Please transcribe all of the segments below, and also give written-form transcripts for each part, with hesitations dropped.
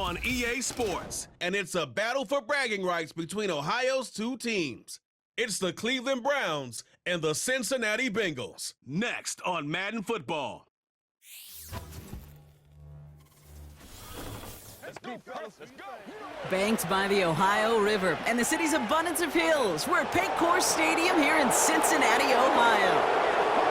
on EA Sports, and it's a battle for bragging rights between Ohio's two teams. It's the Cleveland Browns and the Cincinnati Bengals. Next on Madden Football. Let's go, fellas. Let's go. Banked by the Ohio River and the city's abundance of hills, we're at Paycor Stadium here in Cincinnati, Ohio.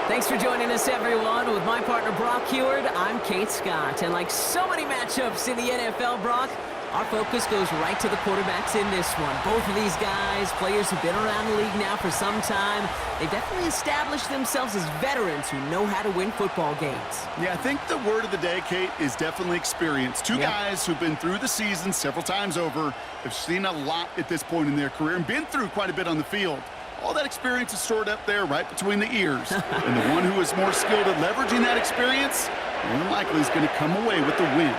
Thanks for joining us, everyone. With my partner, Brock Heward, I'm Kate Scott. And like so many matchups in the NFL, Brock, our focus goes right to the quarterbacks in this one. Both of these guys, players who've been around the league now for some time, they've definitely established themselves as veterans who know how to win football games. Yeah, I think the word of the day, Kate, is definitely experience. Two guys who've been through the season several times over, have seen a lot at this point in their career, and been through quite a bit on the field. All that experience is stored up there right between the ears. And the one who is more skilled at leveraging that experience, more than likely is going to come away with the win.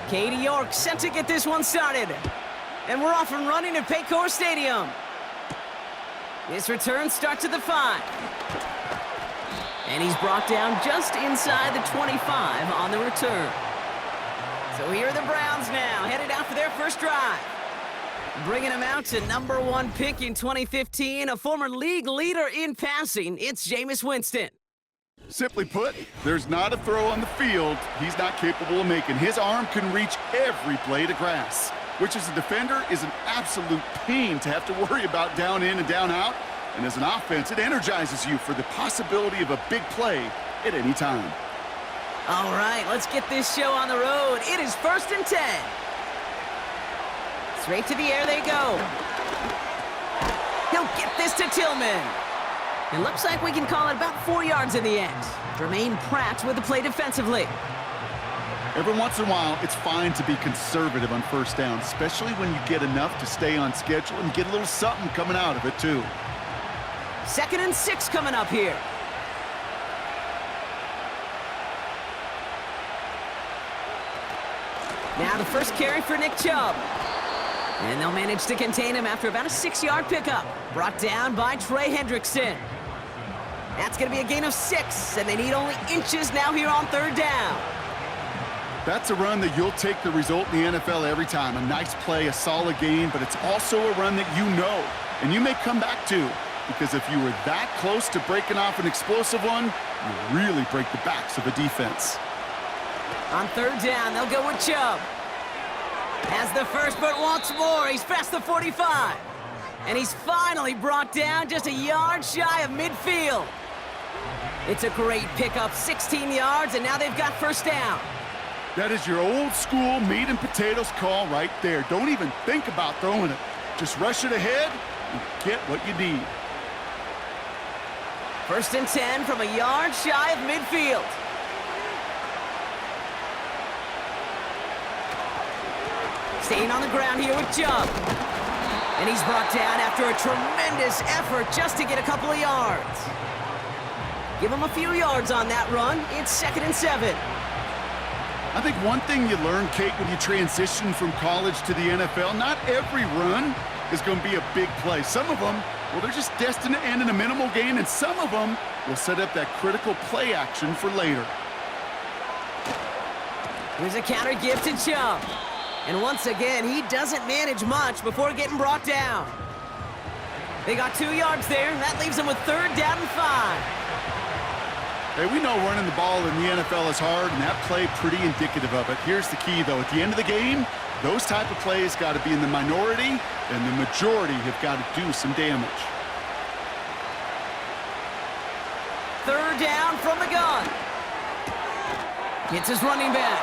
Katie York set to get this one started. And we're off and running at Paycor Stadium. This return starts at the 5. And he's brought down just inside the 25 on the return. So here are the Browns now, headed out for their first drive. Bringing him out to #1 pick in 2015, a former league leader in passing, it's Jameis Winston. Simply put, there's not a throw on the field he's not capable of making. His arm can reach every blade of grass, which as a defender is an absolute pain to have to worry about down in and down out. And as an offense, it energizes you for the possibility of a big play at any time. All right, let's get this show on the road. It is 1st and 10. Straight to the air they go. He'll get this to Tillman. It looks like we can call it about 4 yards in the end. Jermaine Pratt with the play defensively. Every once in a while, it's fine to be conservative on first down, especially when you get enough to stay on schedule and get a little something coming out of it, too. 2nd and 6 coming up here. Now the first carry for Nick Chubb. And they'll manage to contain him after about a 6-yard pickup. Brought down by Trey Hendrickson. That's going to be a gain of 6, and they need only inches now here on 3rd down. That's a run that you'll take the result in the NFL every time. A nice play, a solid game, but it's also a run that you know, and you may come back to. Because if you were that close to breaking off an explosive one, you really break the backs of a defense. On 3rd down, they'll go with Chubb. Has the first, but once more, he's past the 45. And he's finally brought down just a yard shy of midfield. It's a great pickup, 16 yards, and now they've got 1st down. That is your old school meat and potatoes call right there. Don't even think about throwing it. Just rush it ahead and get what you need. 1st and 10 from a yard shy of midfield. Staying on the ground here with Chubb. And he's brought down after a tremendous effort just to get a couple of yards. Give him a few yards on that run. It's 2nd and 7. I think one thing you learn, Kate, when you transition from college to the NFL, not every run is going to be a big play. Some of them, well, they're just destined to end in a minimal gain, and some of them will set up that critical play action for later. Here's a counter give to Chubb. And once again, he doesn't manage much before getting brought down. They got 2 yards there. That leaves them with 3rd down and 5. Hey, we know running the ball in the NFL is hard, and that play pretty indicative of it. Here's the key, though. At the end of the game, those type of plays got to be in the minority, and the majority have got to do some damage. 3rd down from the gun. Gets his running back.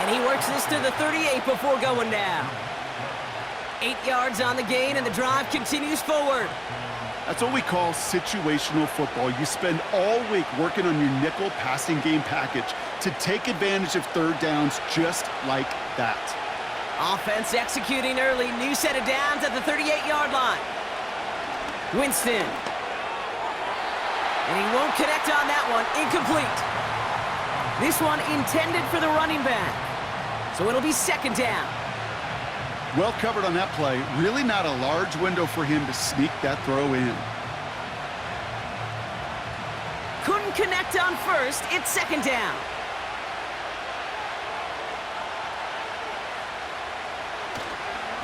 And he works this to the 38 before going down. 8 yards on the gain, and the drive continues forward. That's what we call situational football. You spend all week working on your nickel passing game package to take advantage of 3rd downs just like that. Offense executing early. New set of downs at the 38-yard line. Winston. And he won't connect on that one. Incomplete. This one intended for the running back. So it'll be 2nd down. Well covered on that play. Really not a large window for him to sneak that throw in. Couldn't connect on first. It's second down.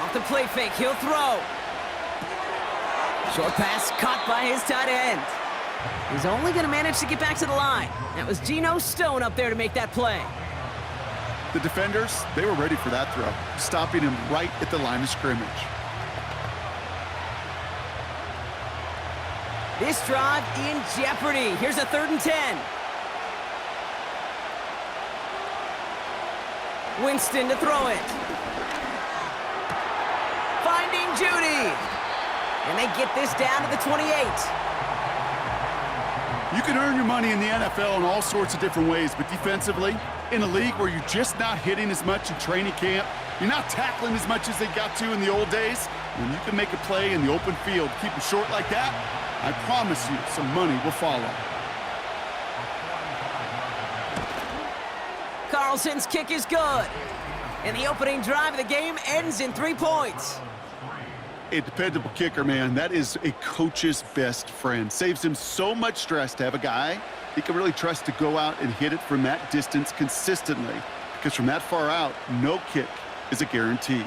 Off the play fake, he'll throw. Short pass caught by his tight end. He's only going to manage to get back to the line. That was Geno Stone up there to make that play. The defenders, they were ready for that throw, stopping him right at the line of scrimmage. This drive in jeopardy. Here's a 3rd and 10. Winston to throw it. Finding Judy. And they get this down to the 28. You can earn your money in the NFL in all sorts of different ways, but defensively, in a league where you're just not hitting as much in training camp, you're not tackling as much as they got to in the old days, when you can make a play in the open field, keep them short like that, I promise you some money will follow. Carlson's kick is good. And the opening drive of the game ends in 3 points. A dependable kicker, man. That is a coach's best friend. Saves him so much stress to have a guy he can really trust to go out and hit it from that distance consistently. Because from that far out, no kick is a guarantee.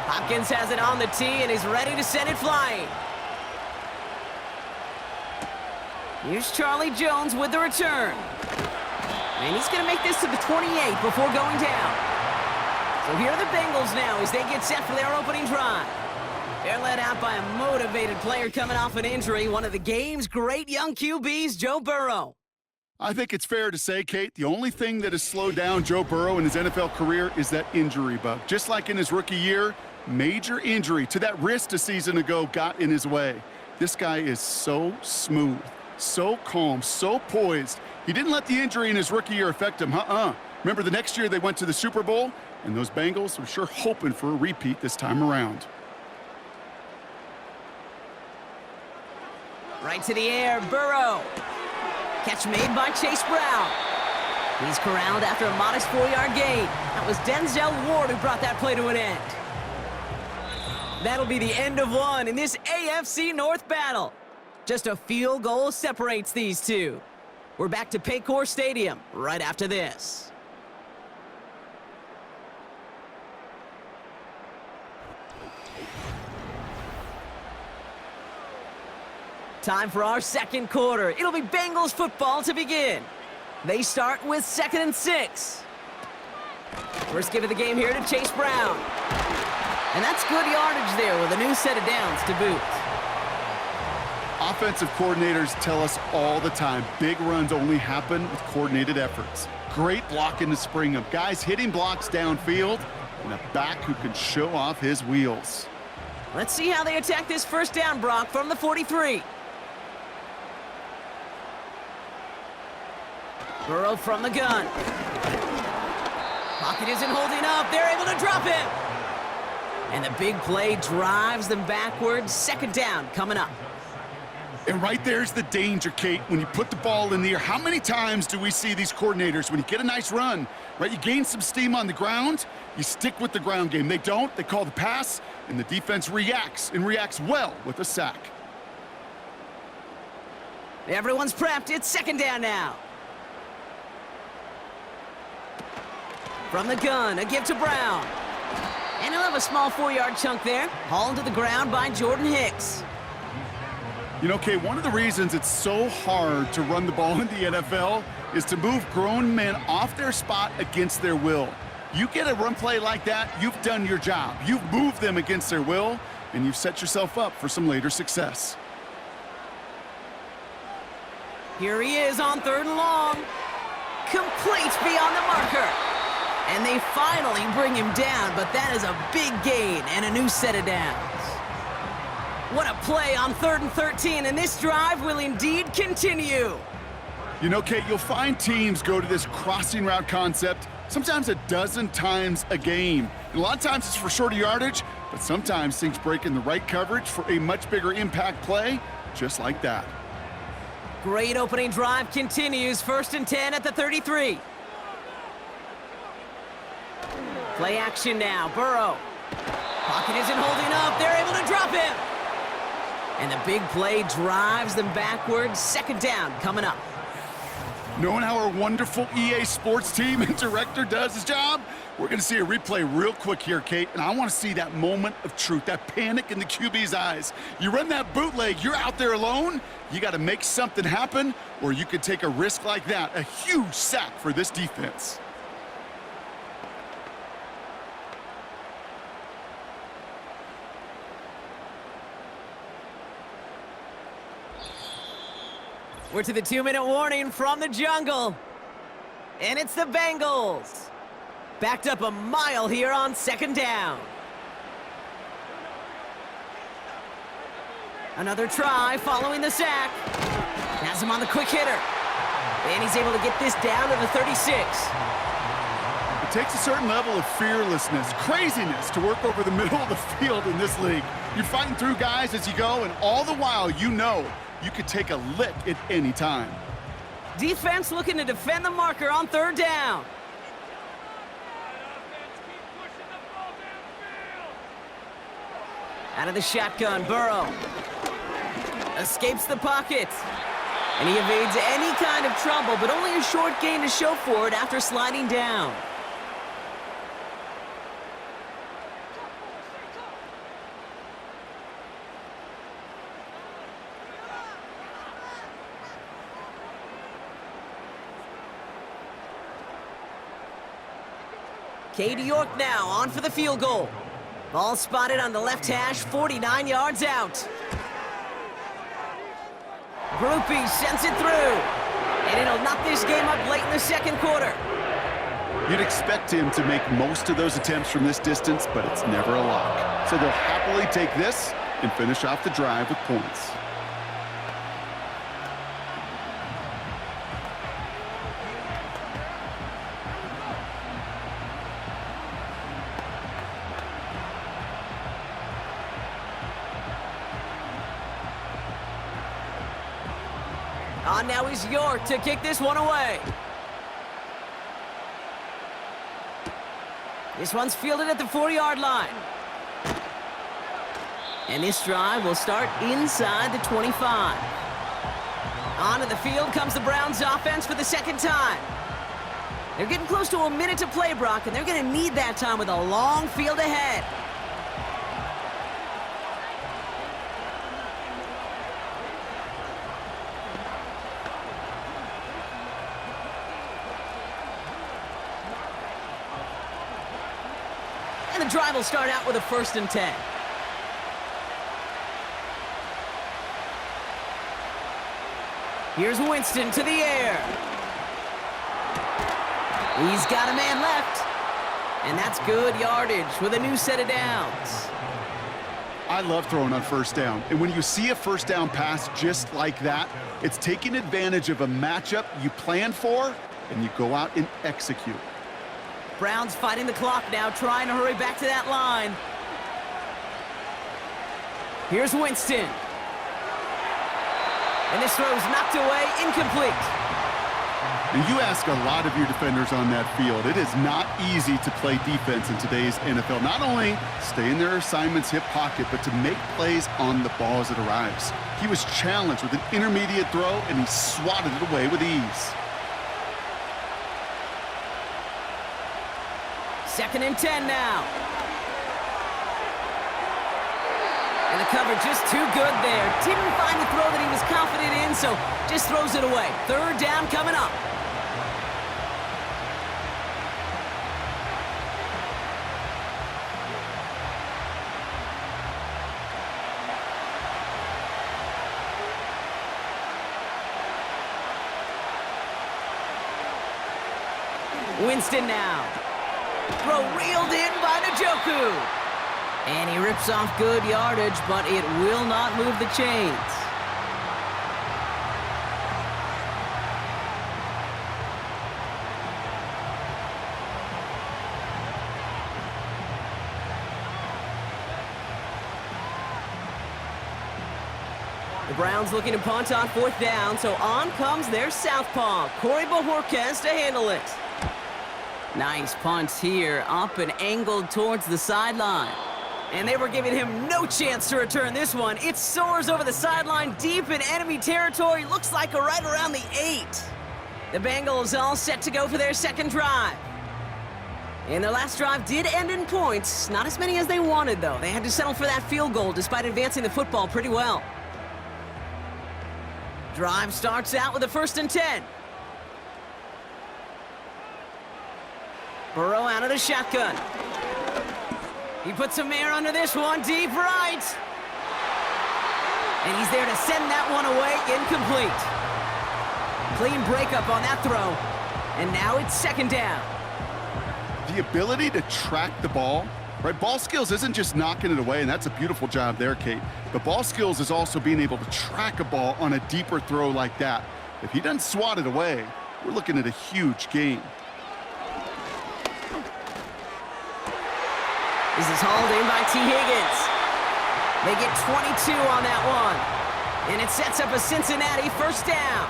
Hopkins has it on the tee and is ready to send it flying. Here's Charlie Jones with the return. And he's going to make this to the 28 before going down. So here are the Bengals now as they get set for their opening drive. They're led out by a motivated player coming off an injury, one of the game's great young QBs, Joe Burrow. I think it's fair to say, Kate, the only thing that has slowed down Joe Burrow in his NFL career is that injury bug. Just like in his rookie year, major injury to that wrist a season ago got in his way. This guy is so smooth, so calm, so poised. He didn't let the injury in his rookie year affect him. Remember the next year they went to the Super Bowl? And those Bengals were sure hoping for a repeat this time around. Right to the air, Burrow. Catch made by Chase Brown. He's corralled after a modest 4-yard gain. That was Denzel Ward who brought that play to an end. That'll be the end of one in this AFC North battle. Just a field goal separates these two. We're back to Paycor Stadium right after this. Time for our second quarter. It'll be Bengals football to begin. They start with 2nd and 6. First give of the game here to Chase Brown. And that's good yardage there with a new set of downs to boot. Offensive coordinators tell us all the time, big runs only happen with coordinated efforts. Great blocking to spring them. Guys hitting blocks downfield, and a back who can show off his wheels. Let's see how they attack this first down, Brock, from the 43. Burrow from the gun. Pocket isn't holding up. They're able to drop him. And the big play drives them backwards. Second down coming up. And right there's the danger, Kate, when you put the ball in the air. How many times do we see these coordinators, when you get a nice run, right, you gain some steam on the ground, you stick with the ground game. They don't, they call the pass, and the defense reacts, and reacts well with a sack. Everyone's prepped. It's second down now. From the gun, a give to Brown. And he'll have a small 4-yard chunk there, hauled to the ground by Jordan Hicks. You know, Kay, one of the reasons it's so hard to run the ball in the NFL is to move grown men off their spot against their will. You get a run play like that, you've done your job. You've moved them against their will, and you've set yourself up for some later success. Here he is on 3rd and long. Complete beyond the marker. And they finally bring him down, but that is a big gain and a new set of downs. What a play on 3rd and 13, and this drive will indeed continue. You know, Kate, you'll find teams go to this crossing route concept sometimes a dozen times a game. And a lot of times it's for shorter yardage, but sometimes things break in the right coverage for a much bigger impact play, just like that. Great opening drive continues. 1st and 10 at the 33. Play action now. Burrow. Pocket isn't holding up. They're able to drop him. And the big play drives them backwards. 2nd down coming up. Knowing how our wonderful EA Sports team and director does his job, we're going to see a replay real quick here, Kate, and I want to see that moment of truth, that panic in the QB's eyes. You run that bootleg, you're out there alone, you got to make something happen, or you could take a risk like that, a huge sack for this defense. We're to the 2-minute warning from the jungle. And it's the Bengals. Backed up a mile here on 2nd down. Another try following the sack. Has him on the quick hitter. And he's able to get this down to the 36. It takes a certain level of fearlessness, craziness to work over the middle of the field in this league. You're fighting through guys as you go, and all the while you know you could take a lick at any time. Defense looking to defend the marker on 3rd down. Out of the shotgun, Burrow. Escapes the pocket. And he evades any kind of trouble, but only a short gain to show for it after sliding down. Katie York now on for the field goal. Ball spotted on the left hash, 49 yards out. Groupie sends it through. And it'll knock this game up late in the 2nd quarter. You'd expect him to make most of those attempts from this distance, but it's never a lock. So they'll happily take this and finish off the drive with points. On now is York to kick this one away. This one's fielded at the 4-yard line. And this drive will start inside the 25. Onto the field comes the Browns offense for the 2nd time. They're getting close to a minute to play, Brock, and they're going to need that time with a long field ahead. And the drive will start out with a 1st and 10. Here's Winston to the air. He's got a man left. And that's good yardage with a new set of downs. I love throwing on 1st down. And when you see a 1st down pass just like that, it's taking advantage of a matchup you plan for, and you go out and execute. Browns fighting the clock now, trying to hurry back to that line. Here's Winston. And this throw's knocked away, incomplete. And you ask a lot of your defenders on that field. It is not easy to play defense in today's NFL. Not only stay in their assignment's hip pocket, but to make plays on the ball as it arrives. He was challenged with an intermediate throw, and he swatted it away with ease. 2nd and 10 now. And the cover just too good there. Didn't find the throw that he was confident in, so just throws it away. 3rd down coming up. Winston now. Throw reeled in by Njoku. And he rips off good yardage, but it will not move the chains. The Browns looking to punt on 4th down, so on comes their southpaw, Corey Bojorquez, to handle it. Nice punt here, up and angled towards the sideline. And they were giving him no chance to return this one. It soars over the sideline deep in enemy territory. Looks like right around the 8. The Bengals all set to go for their second drive. And their last drive did end in points. Not as many as they wanted, though. They had to settle for that field goal despite advancing the football pretty well. Drive starts out with a 1st and 10. Burrow out of the shotgun. He puts some air under this one, deep right. And he's there to send that one away, incomplete. Clean breakup on that throw. And now it's 2nd down. The ability to track the ball, right? Ball skills isn't just knocking it away, and that's a beautiful job there, Kate. The ball skills is also being able to track a ball on a deeper throw like that. If he doesn't swat it away, we're looking at a huge gain. This is hauled in by T. Higgins. They get 22 on that one. And it sets up a Cincinnati 1st down.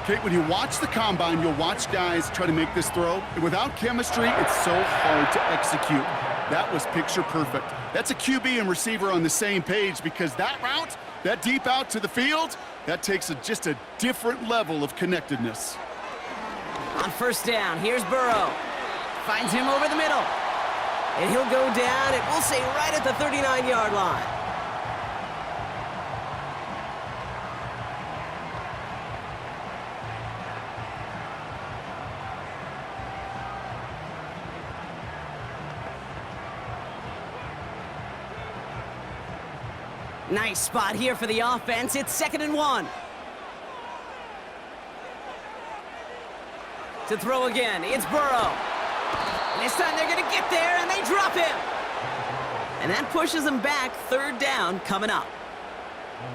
Kate, when you watch the combine, you'll watch guys try to make this throw. And without chemistry, it's so hard to execute. That was picture perfect. That's a QB and receiver on the same page, because that route, that deep out to the field, that takes just a different level of connectedness. On 1st down, here's Burrow. Finds him over the middle. And he'll go down, and we'll say right at the 39-yard line. Nice spot here for the offense. It's 2nd and 1. To throw again, it's Burrow. And this time they're going to get there, and they drop him. And that pushes them back. 3rd down coming up.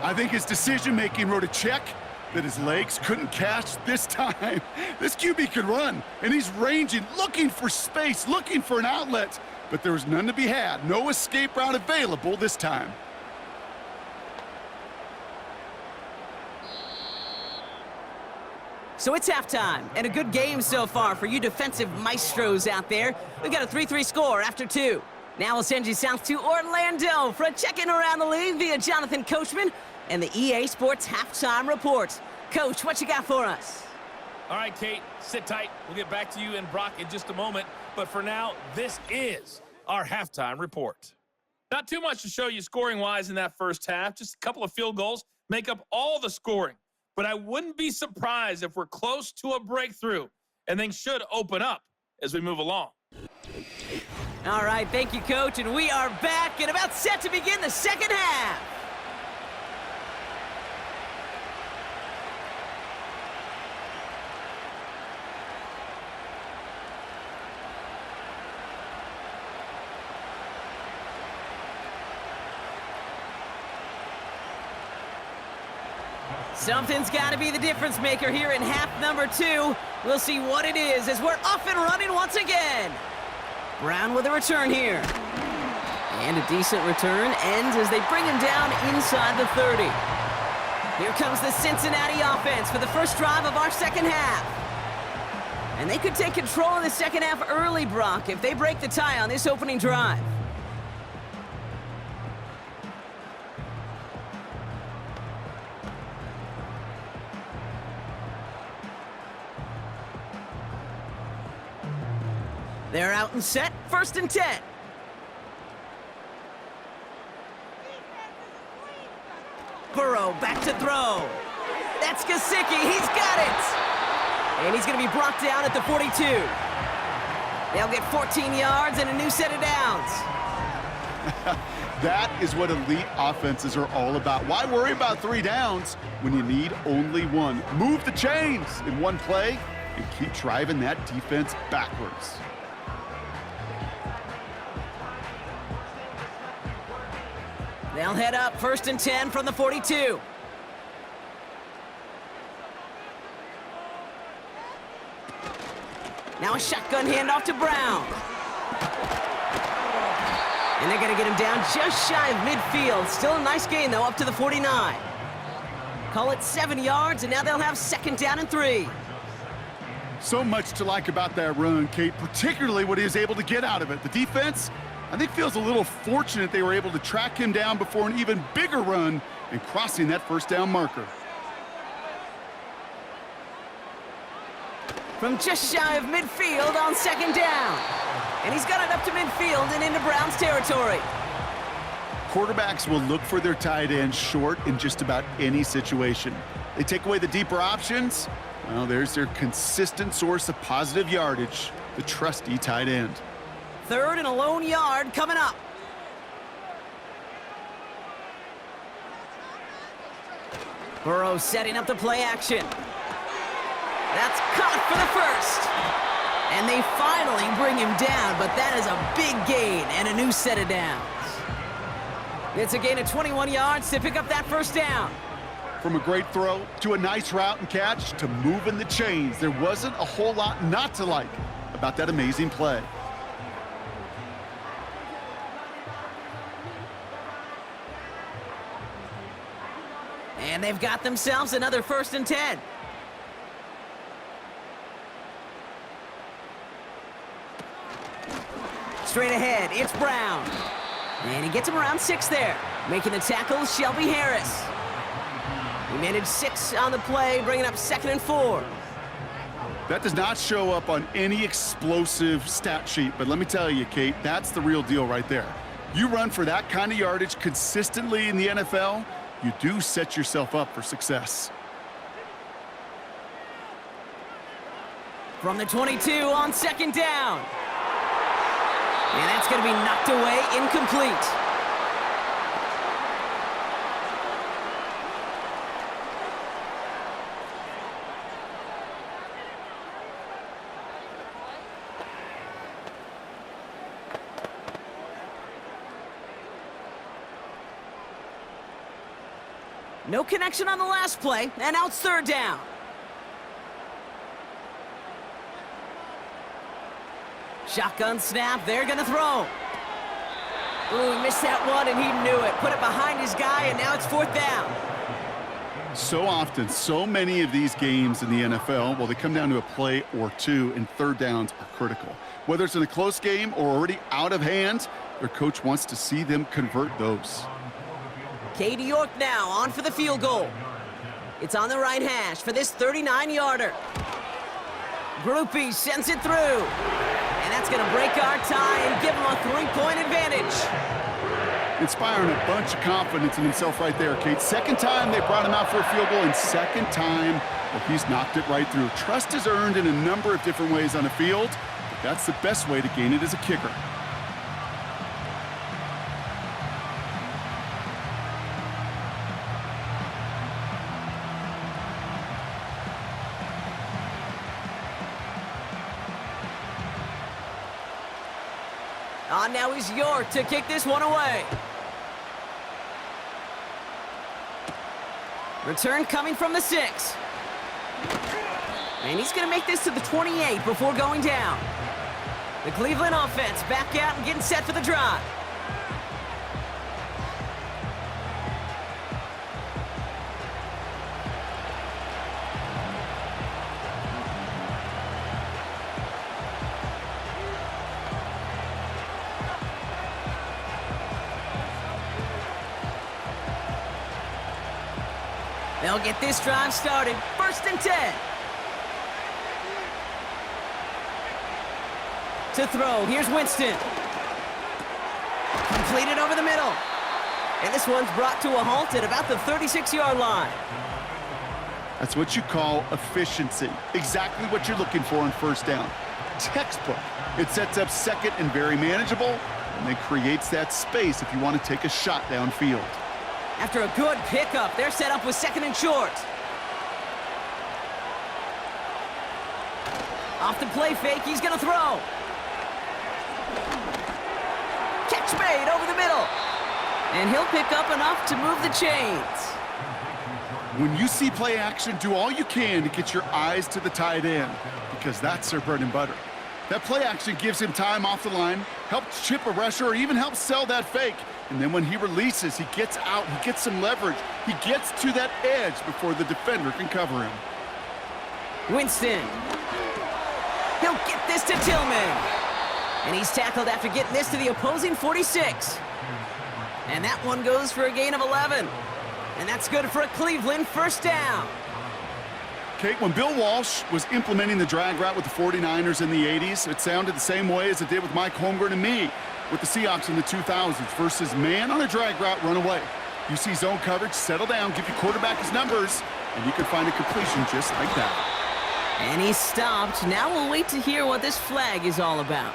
I think his decision-making wrote a check that his legs couldn't catch this time. This QB could run, and he's ranging, looking for space, looking for an outlet. But there was none to be had. No escape route available this time. So it's halftime, and a good game so far for you defensive maestros out there. We've got a 3-3 score after 2. Now we'll send you south to Orlando for a check-in around the league via Jonathan Coachman and the EA Sports Halftime Report. Coach, what you got for us? All right, Kate, sit tight. We'll get back to you and Brock in just a moment. But for now, this is our halftime report. Not too much to show you scoring-wise in that first half. Just a couple of field goals make up all the scoring. But I wouldn't be surprised if we're close to a breakthrough, and things should open up as we move along. All right, thank you, Coach, and we are back and about set to begin the second half. Something's got to be the difference maker here in half number 2. We'll see what it is as we're off and running once again. Brown with a return here. And a decent return ends as they bring him down inside the 30. Here comes the Cincinnati offense for the first drive of our second half. And they could take control of the second half early, Brock, if they break the tie on this opening drive. They're out and set, 1st and 10. Burrow back to throw. That's Gesicki, he's got it! And he's gonna be brought down at the 42. They'll get 14 yards and a new set of downs. That is what elite offenses are all about. Why worry about 3 downs when you need only 1? Move the chains in one play and keep driving that defense backwards. They'll head up 1st and 10 from the 42. Now a shotgun handoff to Brown. And they're going to get him down just shy of midfield. Still a nice gain, though, up to the 49. Call it 7 yards, and now they'll have 2nd down and 3. So much to like about that run, Kate, particularly what he was able to get out of it. The defense, I think, feels a little fortunate they were able to track him down before an even bigger run and crossing that 1st down marker. From just shy of midfield on 2nd down. And he's got it up to midfield and into Browns territory. Quarterbacks will look for their tight end short in just about any situation. They take away the deeper options. Well, there's their consistent source of positive yardage, the trusty tight end. 3rd and a lone yard coming up. Burrow setting up the play action. That's caught for the 1st. And they finally bring him down, but that is a big gain and a new set of downs. It's a gain of 21 yards to pick up that 1st down. From a great throw to a nice route and catch to moving the chains, there wasn't a whole lot not to like about that amazing play. And they've got themselves another 1st and 10. Straight ahead, it's Brown. And he gets him around 6 there. Making the tackle, Shelby Harris. He managed 6 on the play, bringing up 2nd and 4. That does not show up on any explosive stat sheet, but let me tell you, Kate, that's the real deal right there. You run for that kind of yardage consistently in the NFL, you do set yourself up for success. From the 22 on 2nd down. And that's going to be knocked away, incomplete. No connection on the last play, and now it's 3rd down. Shotgun snap, they're gonna throw. Ooh, he missed that one, and he knew it. Put it behind his guy, and now it's 4th down. So often, so many of these games in the NFL, well, they come down to a play or two, and 3rd downs are critical. Whether it's in a close game or already out of hand, their coach wants to see them convert those. Katie York now on for the field goal. It's on the right hash for this 39-yarder. Groupie sends it through. And that's going to break our tie and give him a 3-point advantage. Inspiring a bunch of confidence in himself right there, Kate. 2nd time they brought him out for a field goal, and 2nd time, well, he's knocked it right through. Trust is earned in a number of different ways on the field, but that's the best way to gain it as a kicker. Now is York to kick this one away. Return coming from the 6. And he's going to make this to the 28 before going down. The Cleveland offense back out and getting set for the drive. They'll get this drive started. 1st and 10. To throw, here's Winston. Completed over the middle. And this one's brought to a halt at about the 36-yard line. That's what you call efficiency. Exactly what you're looking for on 1st down. Textbook. It sets up 2nd and very manageable, and then creates that space if you want to take a shot downfield. After a good pickup, they're set up with 2nd and short. Off the play fake, he's going to throw. Catch made over the middle. And he'll pick up enough to move the chains. When you see play action, do all you can to get your eyes to the tight end, because that's their bread and butter. That play action gives him time off the line, helps chip a rusher, or even helps sell that fake. And then when he releases, he gets out, he gets some leverage. He gets to that edge before the defender can cover him. Winston. He'll get this to Tillman. And he's tackled after getting this to the opposing 46. And that one goes for a gain of 11. And that's good for a Cleveland first down. Kate, when Bill Walsh was implementing the drag route with the 49ers in the 80s, it sounded the same way as it did with Mike Holmgren and me with the Seahawks in the 2000s versus man on a drag route, run away. You see zone coverage, settle down, give your quarterback his numbers, and you can find a completion just like that. And he's stopped. Now we'll wait to hear what this flag is all about.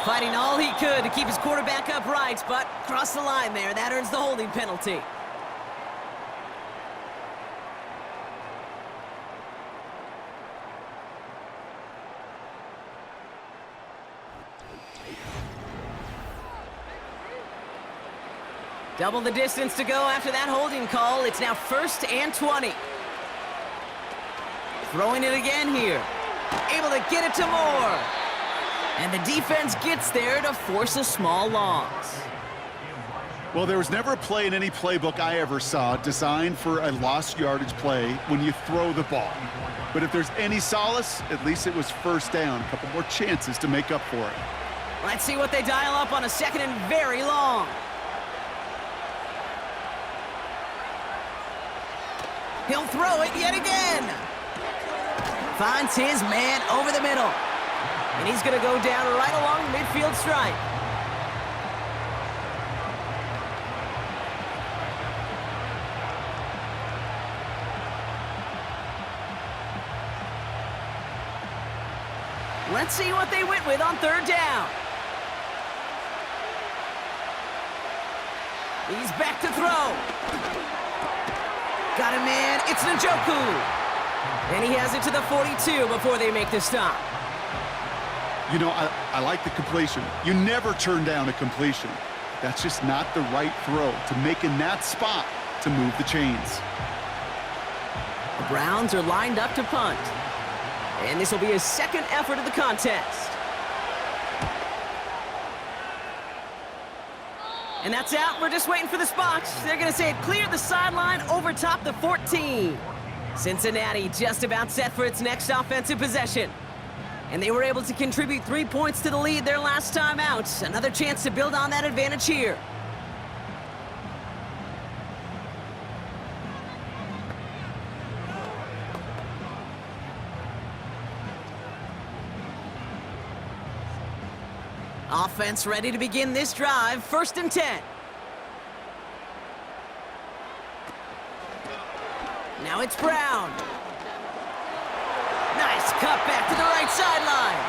Fighting all he could to keep his quarterback upright, but crossed the line there. That earns the holding penalty. Double the distance to go after that holding call. It's now 1st and 20. Throwing it again here. Able to get it to Moore. And the defense gets there to force a small loss. Well, there was never a play in any playbook I ever saw designed for a lost yardage play when you throw the ball. But if there's any solace, at least it was first down. A couple more chances to make up for it. Let's see what they dial up on a 2nd and very long. He'll throw it yet again. Finds his man over the middle. And he's going to go down right along the midfield stripe. Let's see what they went with on 3rd down. He's back to throw. Got a man. It's Njoku. And he has it to the 42 before they make the stop. You know, I like the completion. You never turn down a completion. That's just not the right throw to make in that spot to move the chains. The Browns are lined up to punt. And this will be his 2nd effort of the contest. And that's out. We're just waiting for the spot. They're going to say it cleared the sideline over top the 14. Cincinnati just about set for its next offensive possession. And they were able to contribute 3 points to the lead their last time out. Another chance to build on that advantage here. Offense ready to begin this drive. 1st and 10. Now it's Brown. Nice cut back to the right sideline.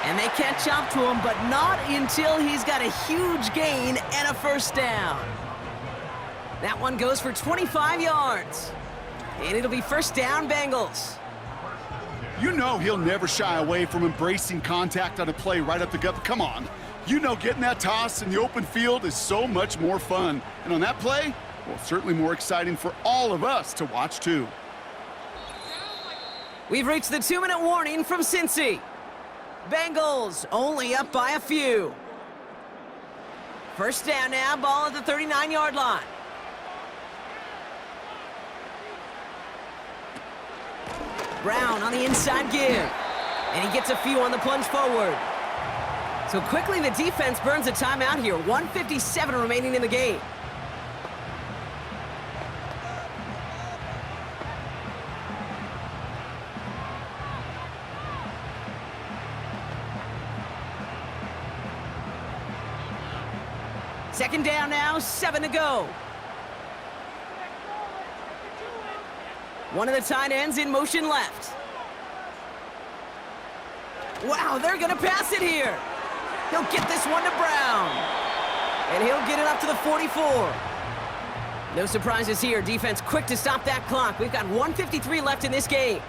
And they catch up to him, but not until he's got a huge gain and a first down. That one goes for 25 yards. And it'll be first down, Bengals. You know he'll never shy away from embracing contact on a play right up the gut. Come on. You know getting that toss in the open field is so much more fun. And on that play, well, certainly more exciting for all of us to watch, too. We've reached the 2-minute warning from Cincy. Bengals only up by a few. First down now, ball at the 39-yard line. Brown on the inside give. And he gets a few on the plunge forward. So quickly the defense burns a timeout here. 1:57 remaining in the game. Second down now, 7 to go. One of the tight ends in motion left. Wow, they're going to pass it here. He'll get this one to Brown. And he'll get it up to the 44. No surprises here. Defense quick to stop that clock. We've got 1:53 left in this game.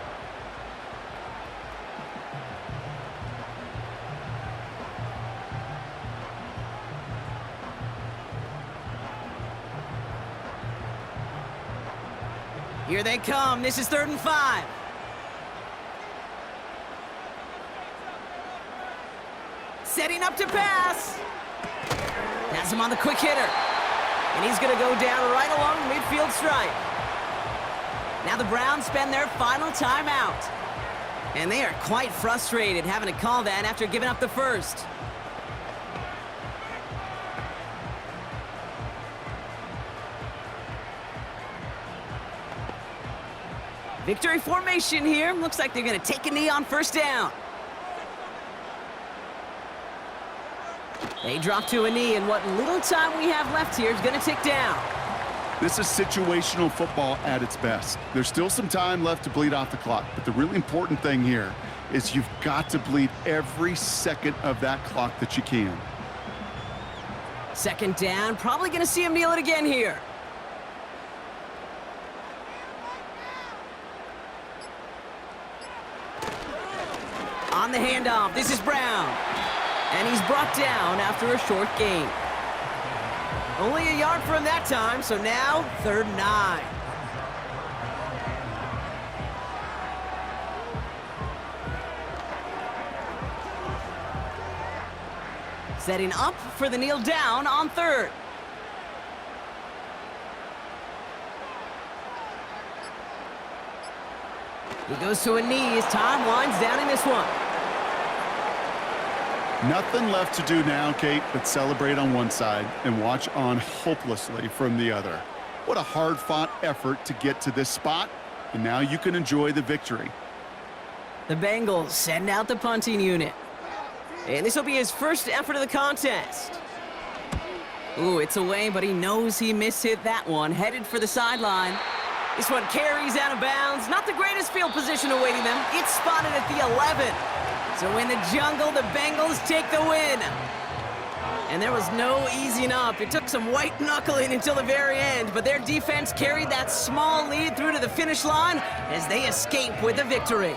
Here they come. This is 3rd and 5. Setting up to pass. Has him on the quick hitter. And he's going to go down right along the midfield stripe. Now the Browns spend their final timeout. And they are quite frustrated having to call that after giving up the first. Victory formation here. Looks like they're going to take a knee on 1st down. They drop to a knee, and what little time we have left here is going to tick down. This is situational football at its best. There's still some time left to bleed off the clock, but the really important thing here is you've got to bleed every second of that clock that you can. 2nd down, probably going to see him kneel it again here. On the handoff, this is Brown. And he's brought down after a short gain. Only a yard for him that time, so now 3rd and 9. Setting up for the kneel down on 3rd. He goes to a knee as time winds down in this one. Nothing left to do now, Kate, but celebrate on one side and watch on hopelessly from the other. What a hard-fought effort to get to this spot, and now you can enjoy the victory. The Bengals send out the punting unit. And this will be his first effort of the contest. Ooh, it's away, but he knows he mishit that one. Headed for the sideline. This one carries out of bounds. Not the greatest field position awaiting them. It's spotted at the 11. So in the jungle, the Bengals take the win. And there was no easing up. It took some white knuckling until the very end, but their defense carried that small lead through to the finish line as they escape with the victory.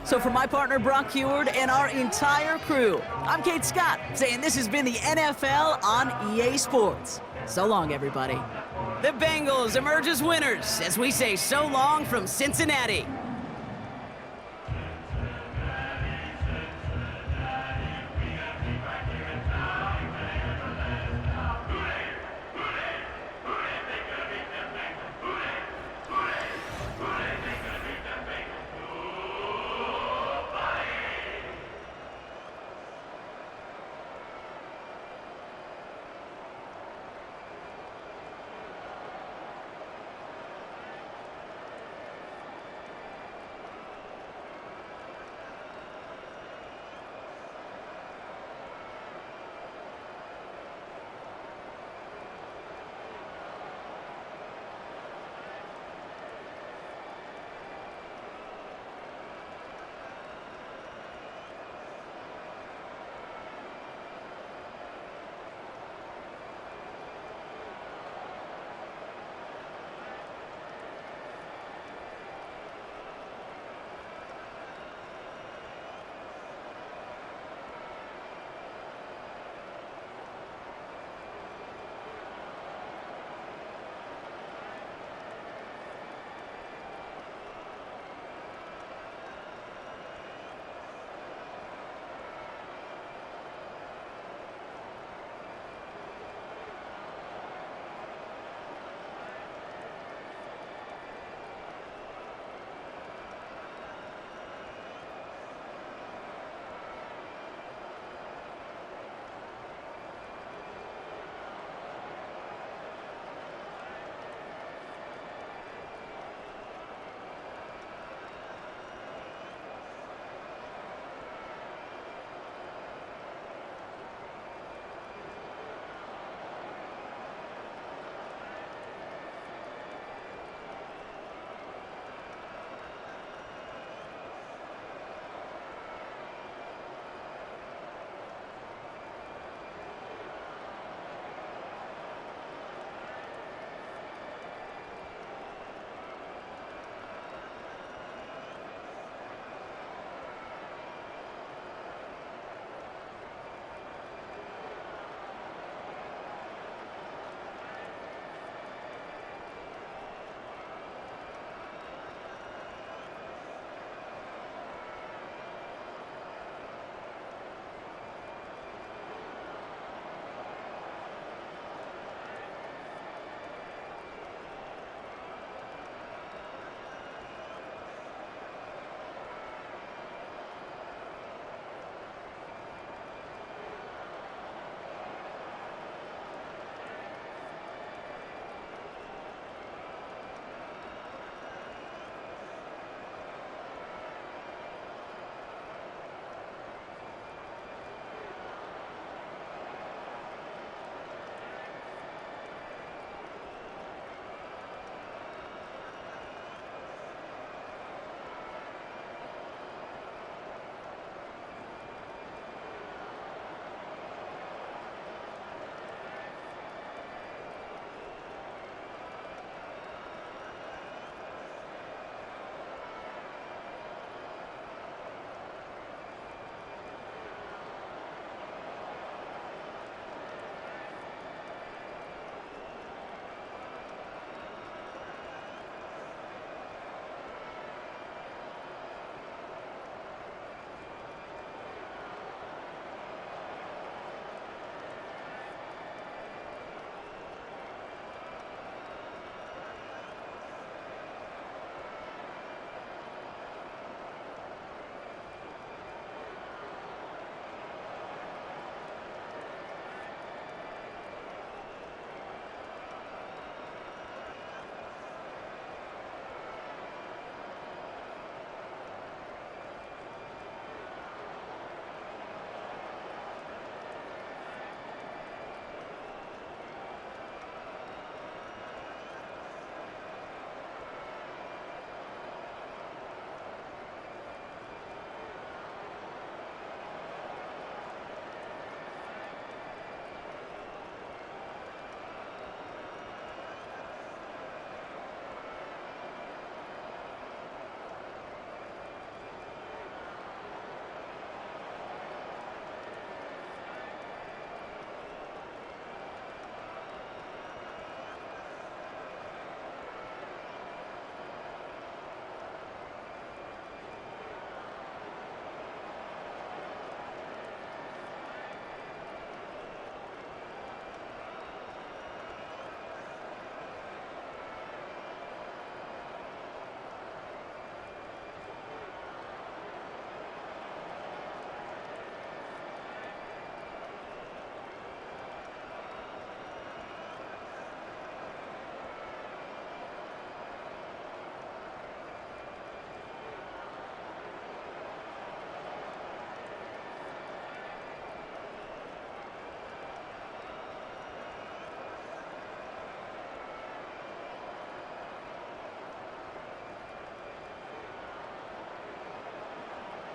So for my partner, Brock Heward, and our entire crew, I'm Kate Scott, saying this has been the NFL on EA Sports. So long, everybody. The Bengals emerge as winners as we say so long from Cincinnati.